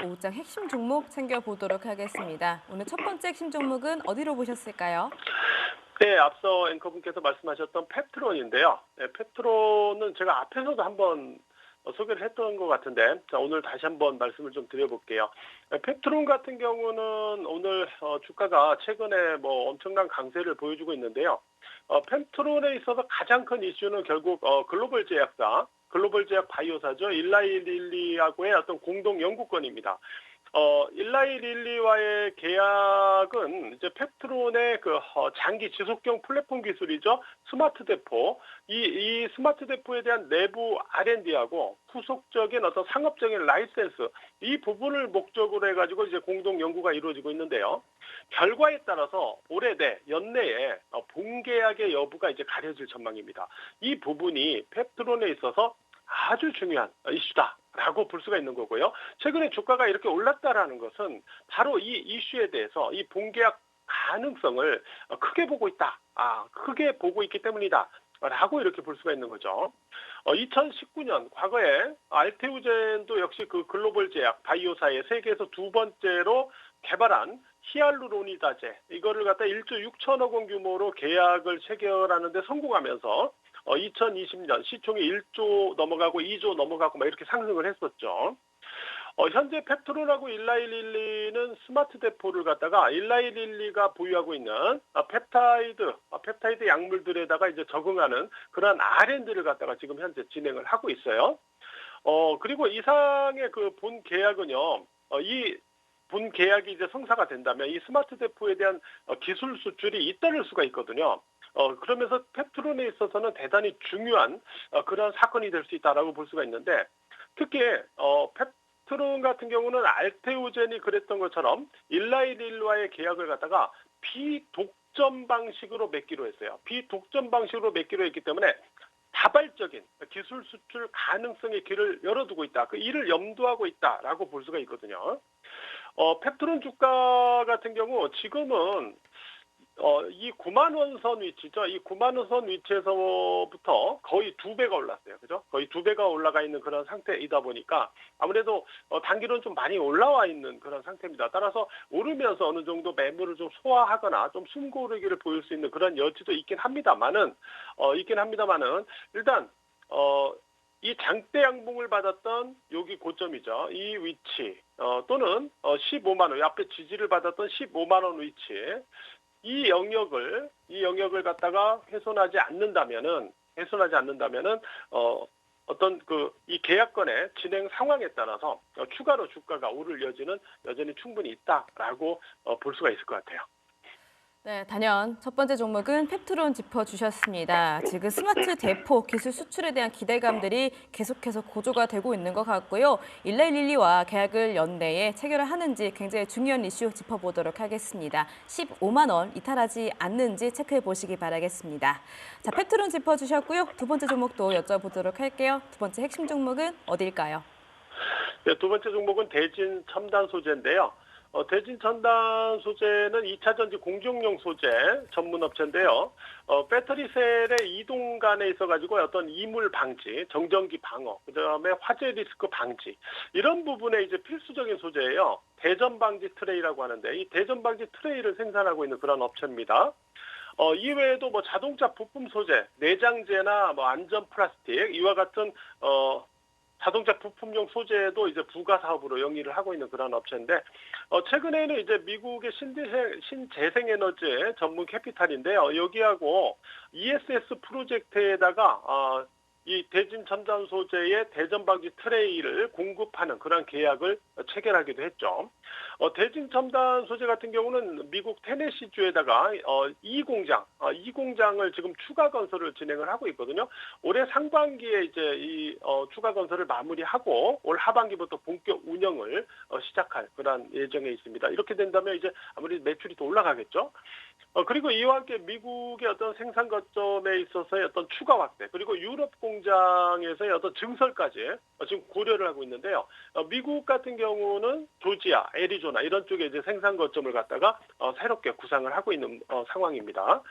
오후장 핵심 종목 챙겨보도록 하겠습니다. 오늘 첫 번째 핵심 종목은 어디로 보셨을까요? 네, 앞서 앵커분께서 말씀하셨던 페트론인데요. 네, 페트론은 제가 앞에서도 한번 소개를 했던 것 같은데, 자, 오늘 다시 한번 말씀을 좀 드려볼게요. 네, 페트론 같은 경우는 오늘 주가가 최근에 뭐 엄청난 강세를 보여주고 있는데요. 페트론에 있어서 가장 큰 이슈는 결국 글로벌 제약사, 글로벌 제약 바이오사죠. 일라이릴리하고의 어떤 공동 영구권입니다. 일라이릴리와의 계약은 이제 펩트론의 장기 지속형 플랫폼 기술이죠. 스마트 대포. 이 스마트 대포에 대한 내부 R&D하고 후속적인 어떤 상업적인 라이센스, 이 부분을 목적으로 해가지고 이제 공동 연구가 이루어지고 있는데요. 결과에 따라서 올해 연내에 본계약의 여부가 이제 가려질 전망입니다. 이 부분이 펩트론에 있어서 아주 중요한 이슈다라고 볼 수가 있는 거고요. 최근에 주가가 이렇게 올랐다라는 것은 바로 이 이슈에 대해서 이 본계약 가능성을 크게 보고 있다. 크게 보고 있기 때문이다. 라고 이렇게 볼 수가 있는 거죠. 2019년 과거에 알테우젠도 역시 그 글로벌 제약 바이오사의 세계에서 두 번째로 개발한 히알루로니다제, 이거를 갖다 1조 6천억 원 규모로 계약을 체결하는 데 성공하면서 2020년 시총이 1조 넘어가고 2조 넘어가고 막 이렇게 상승을 했었죠. 현재 펩트론하고 일라이릴리는 스마트 대포를 갖다가 일라이릴리가 보유하고 있는 펩타이드 약물들에다가 이제 적응하는 그런 R&D를 갖다가 지금 현재 진행을 하고 있어요. 그리고 이상의 그 본 계약은요, 이 본 계약이 이제 성사가 된다면 이 스마트 대포에 대한 기술 수출이 잇따를 수가 있거든요. 그러면서 펩트론에 있어서는 대단히 중요한 그런 사건이 될 수 있다라고 볼 수가 있는데, 특히 펩트론 같은 경우는 알테오젠이 그랬던 것처럼 일라이릴와의 계약을 갖다가 비독점 방식으로 맺기로 했어요. 비독점 방식으로 맺기로 했기 때문에 다발적인 기술 수출 가능성의 길을 열어두고 있다. 그 이를 염두하고 있다라고 볼 수가 있거든요. 펩트론 주가 같은 경우 지금은 이 9만 원 선 위치죠. 이 9만 원 선 위치에서부터 거의 2배가 올랐어요. 그죠? 거의 2배가 올라가 있는 그런 상태이다 보니까 아무래도 단기로는 좀 많이 올라와 있는 그런 상태입니다. 따라서 오르면서 어느 정도 매물을 좀 소화하거나 좀 숨고르기를 보일 수 있는 그런 여지도 있긴 합니다만은 일단 이 장대 양봉을 받았던 여기 고점이죠. 이 위치 또는 15만 원, 앞에 지지를 받았던 15만 원 위치, 이 영역을 갖다가 훼손하지 않는다면은 어떤 이 계약건의 진행 상황에 따라서 추가로 주가가 오를 여지는 여전히 충분히 있다라고 볼 수가 있을 것 같아요. 네, 단연 첫 번째 종목은 펩트론 짚어주셨습니다. 지금 스마트 대포 기술 수출에 대한 기대감들이 계속해서 고조가 되고 있는 것 같고요. 일라이릴리와 계약을 연내에 체결을 하는지 굉장히 중요한 이슈 짚어보도록 하겠습니다. 15만 원 이탈하지 않는지 체크해 보시기 바라겠습니다. 자, 펩트론 짚어주셨고요. 두 번째 종목도 여쭤보도록 할게요. 두 번째 핵심 종목은 어딜까요? 네, 두 번째 종목은 대진 첨단 소재인데요. 대진 첨단 소재는 2차 전지 공정용 소재 전문 업체인데요. 배터리 셀의 이동간에 있어가지고 어떤 이물 방지, 정전기 방어, 그다음에 화재 리스크 방지, 이런 부분에 이제 필수적인 소재예요. 대전 방지 트레이라고 하는데, 이 대전 방지 트레이를 생산하고 있는 그런 업체입니다. 이외에도 뭐 자동차 부품 소재, 내장재나 뭐 안전 플라스틱, 이와 같은 자동차 부품용 소재도 이제 부가 사업으로 영위를 하고 있는 그런 업체인데, 최근에는 이제 미국의 신재생에너지 전문 캐피탈인데요. 여기하고 ESS 프로젝트에다가 이 대진 첨단 소재의 대전 방지 트레이를 공급하는 그런 계약을 체결하기도 했죠. 대진 첨단 소재 같은 경우는 미국 테네시주에다가 이 공장을 지금 추가 건설을 진행을 하고 있거든요. 올해 상반기에 이제 이 추가 건설을 마무리하고 올 하반기부터 본격 운영을 시작할 그런 예정에 있습니다. 이렇게 된다면 이제 아무래도 매출이 더 올라가겠죠. 그리고 이와 함께 미국의 어떤 생산 거점에 있어서의 어떤 추가 확대, 그리고 유럽 공장에서의 어떤 증설까지 지금 고려를 하고 있는데요. 미국 같은 경우는 조지아, 애리조나 이런 쪽에 이제 생산 거점을 갖다가 새롭게 구상을 하고 있는 상황입니다.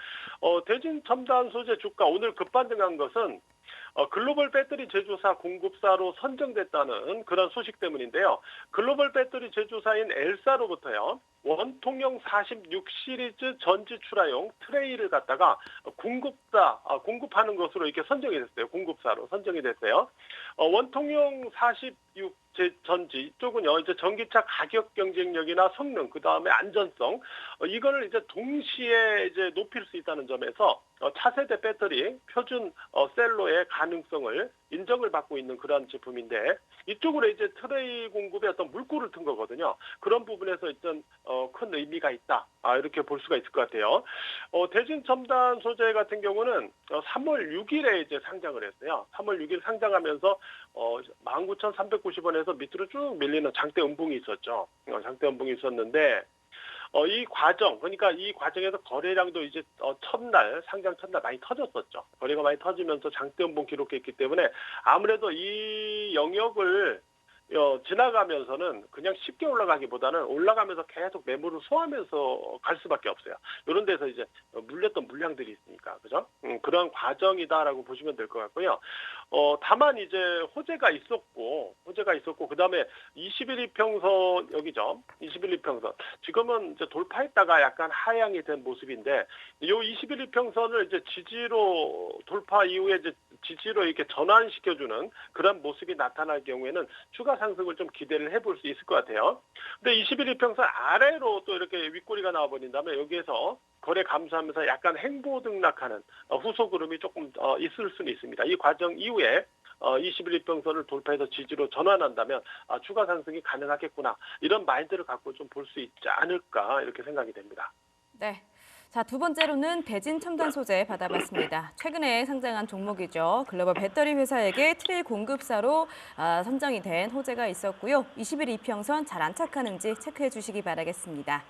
대진 첨단 소재 주가 오늘 급반등한 것은 글로벌 배터리 제조사 공급사로 선정됐다는 그런 소식 때문인데요. 글로벌 배터리 제조사인 엘사로부터요. 원통형 46 시리즈 전지 출하용 트레이를 갖다가 공급하는 것으로 이렇게 선정이 됐어요. 공급사로 선정이 됐어요. 원통형 46 전지 이쪽은요 이제 전기차 가격 경쟁력이나 성능 그 다음에 안전성 이거를 이제 동시에 이제 높일 수 있다는 점에서 차세대 배터리 표준 셀로의 가능성을 인정을 받고 있는 그런 제품인데 이쪽으로 이제 트레이 공급에 어떤 물꼬를 튼 거거든요. 그런 부분에서 일단 큰 의미가 있다. 이렇게 볼 수가 있을 것 같아요. 대진 첨단 소재 같은 경우는 3월 6일에 이제 상장을 했어요. 3월 6일 상장하면서 19,390원에서 밑으로 쭉 밀리는 장대 음봉이 있었죠. 장대 음봉이 있었는데 이 과정, 그러니까 이 과정에서 거래량도 이제 상장 첫날 많이 터졌었죠. 거래가 많이 터지면서 장대 음봉 기록했기 때문에 아무래도 이 영역을 지나가면서는 그냥 쉽게 올라가기보다는 올라가면서 계속 매물을 소화하면서 갈 수밖에 없어요. 이런 데서 이제 물렸던 물량들이 있으니까, 그죠? 그런 과정이다라고 보시면 될 것 같고요. 다만 이제 호재가 있었고, 그 다음에 21이평선 여기죠. 21이평선. 지금은 이제 돌파했다가 약간 하향이 된 모습인데, 이 21이평선을 이제 지지로 돌파 이후에 이제 지지로 이렇게 전환시켜주는 그런 모습이 나타날 경우에는 추가 상승을 좀 기대를 해볼 수 있을 것 같아요. 근데 21이평선 아래로 또 이렇게 윗꼬리가 나와버린다면 여기에서 거래 감소하면서 약간 행보 등락하는 후속 흐름이 조금 있을 수는 있습니다. 이 과정 이후에 21이평선을 돌파해서 지지로 전환한다면 추가 상승이 가능하겠구나. 이런 마인드를 갖고 좀 볼 수 있지 않을까 이렇게 생각이 됩니다. 네. 자, 두 번째로는 대진 첨단 소재 받아봤습니다. 최근에 상장한 종목이죠. 글로벌 배터리 회사에게 트레이 공급사로 선정이 된 호재가 있었고요. 21이평선 잘 안착하는지 체크해 주시기 바라겠습니다.